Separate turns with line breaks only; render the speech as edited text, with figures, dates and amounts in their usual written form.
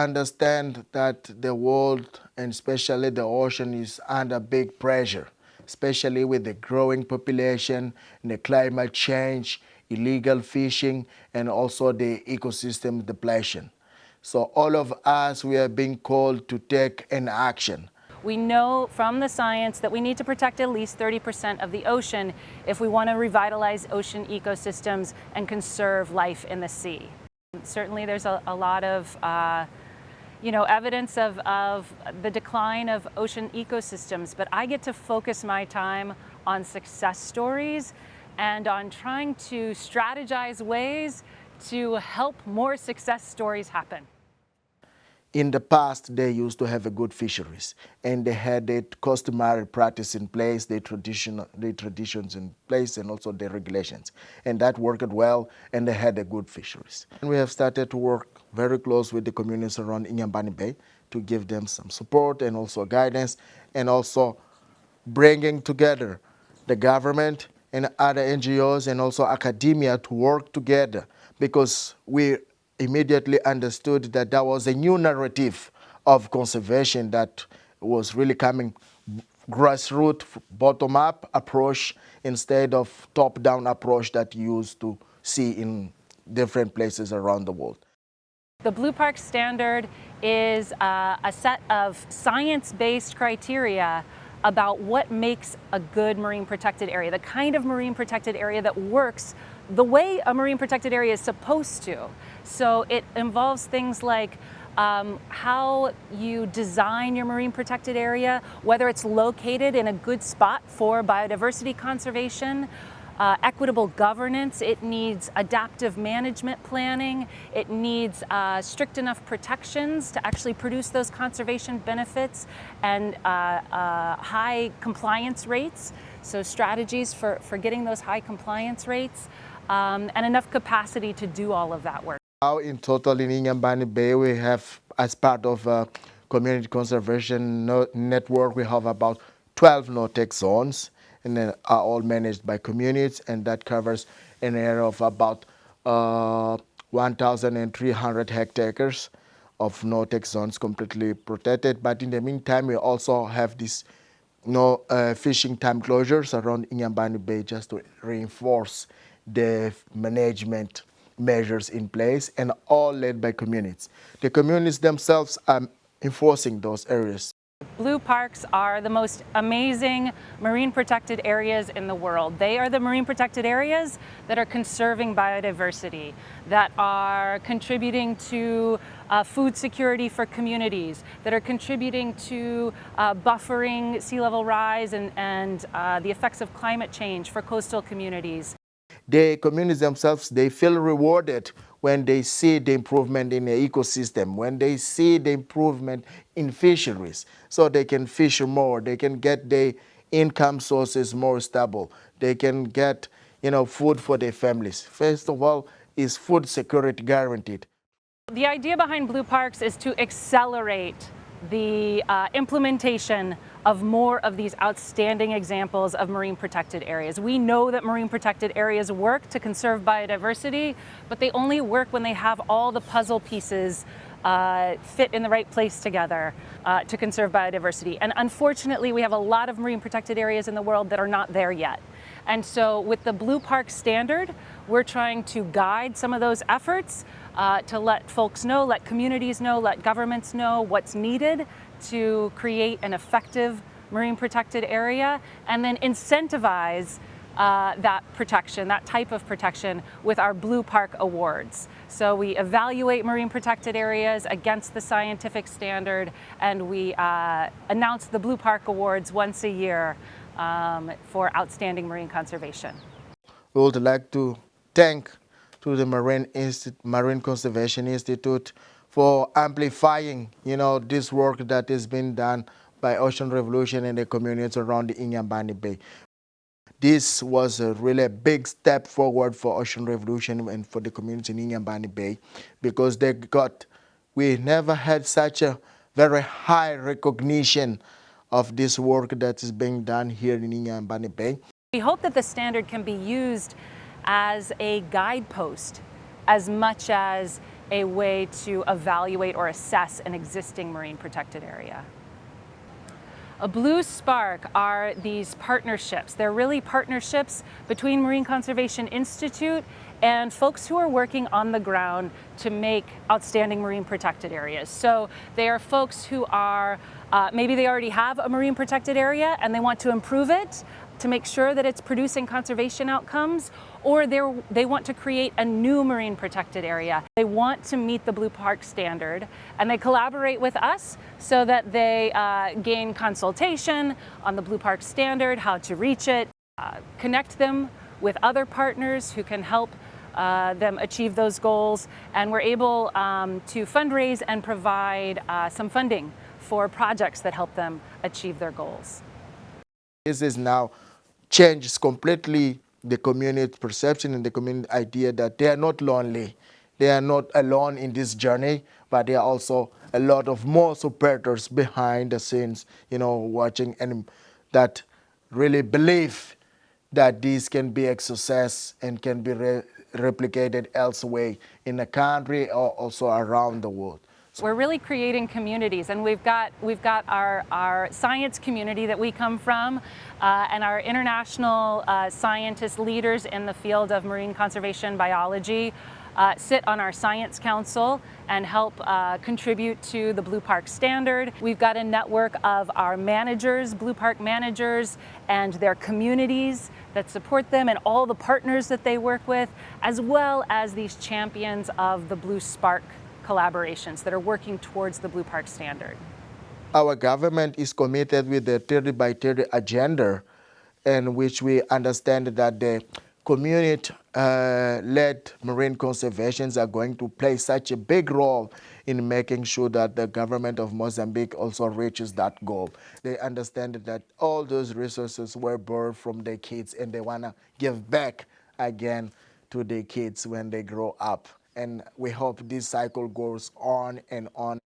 understand that the world, and especially the ocean, is under big pressure, especially with the growing population and the climate change, illegal fishing, and also the ecosystem depletion. So all of us, we are being called to take an action.
We know from the science that we need to protect at least 30% of the ocean if we want to revitalize ocean ecosystems and conserve life in the sea. Certainly there's a lot of evidence of the decline of ocean ecosystems, but I get to focus my time on success stories and on trying to strategize ways to help more success stories happen.
In the past, they used to have a good fisheries, and they had the customary practice in place, the traditions in place, and also the regulations. And that worked well, and they had a good fisheries. And we have started to work very close with the communities around Inhumbane Bay to give them some support and also guidance, and also bringing together the government and other NGOs and also academia to work together, because we immediately understood that there was a new narrative of conservation that was really coming grassroots, bottom-up approach instead of top-down approach that you used to see in different places around the world.
The Blue Park Standard is a set of science-based criteria about what makes a good marine protected area, the kind of marine protected area that works the way a marine protected area is supposed to. So it involves things like how you design your marine protected area, whether it's located in a good spot for biodiversity conservation, equitable governance, it needs adaptive management planning, it needs strict enough protections to actually produce those conservation benefits, and high compliance rates, so strategies for getting those high compliance rates, and enough capacity to do all of that work.
Now in total in Inhumbane Bay, we have, as part of a community conservation network, we have about 12 no-take zones, and then are all managed by communities, and that covers an area of about 1,300 hectares of no-take zones completely protected. But in the meantime, we also have these fishing time closures around Inhumbane Bay just to reinforce the management measures in place, and all led by communities. The communities themselves are enforcing those areas.
Blue parks are the most amazing marine protected areas in the world. They are the marine protected areas that are conserving biodiversity, that are contributing to food security for communities, that are contributing to buffering sea level rise and the effects of climate change for coastal communities.
The communities themselves, they feel rewarded when they see the improvement in the ecosystem, when they see the improvement in fisheries, so they can fish more, they can get their income sources more stable, they can get food for their families. First of all, is food security guaranteed.
The idea behind Blue Parks is to accelerate the implementation of more of these outstanding examples of marine protected areas. We know that marine protected areas work to conserve biodiversity, but they only work when they have all the puzzle pieces fit in the right place together to conserve biodiversity. And unfortunately, we have a lot of marine protected areas in the world that are not there yet. And so with the Blue Park Standard, we're trying to guide some of those efforts to let folks know, let communities know, let governments know what's needed to create an effective marine protected area, and then incentivize that protection, that type of protection, with our Blue Park Awards. So we evaluate marine protected areas against the scientific standard, and we announce the Blue Park Awards once a year for outstanding marine conservation.
We would like to thank the Marine Conservation Institute for amplifying, this work that has been done by Ocean Revolution and the communities around the Inhumbane Bay. This was a really big step forward for Ocean Revolution and for the community in Inhumbane Bay, because we never had such a very high recognition of this work that is being done here in Inhumbane Bay.
We hope that the standard can be used as a guidepost as much as a way to evaluate or assess an existing marine protected area. A Blue Spark are these partnerships. They're really partnerships between Marine Conservation Institute and folks who are working on the ground to make outstanding marine protected areas. So they are folks who are, maybe they already have a marine protected area and they want to improve it to make sure that it's producing conservation outcomes, or they want to create a new marine protected area. They want to meet the Blue Park standard, and they collaborate with us so that they gain consultation on the Blue Park standard, how to reach it, connect them with other partners who can help them achieve those goals, and we're able to fundraise and provide some funding for projects that help them achieve their goals.
This is now changes completely the community perception and the community idea that they are not lonely. They are not alone in this journey, but there are also a lot of more supporters behind the scenes, watching, and that really believe that this can be a success and can be replicated elsewhere in the country or also around the world.
We're really creating communities, and we've got our science community that we come from, and our international scientist leaders in the field of marine conservation biology sit on our science council and help contribute to the Blue Park standard. We've got a network of our managers, Blue Park managers, and their communities that support them and all the partners that they work with, as well as these champions of the Blue Spark collaborations that are working towards the Blue Park standard.
Our government is committed with the 30 by 30 agenda, in which we understand that the community-led marine conservations are going to play such a big role in making sure that the government of Mozambique also reaches that goal. They understand that all those resources were borrowed from their kids, and they want to give back again to their kids when they grow up. And we hope this cycle goes on and on.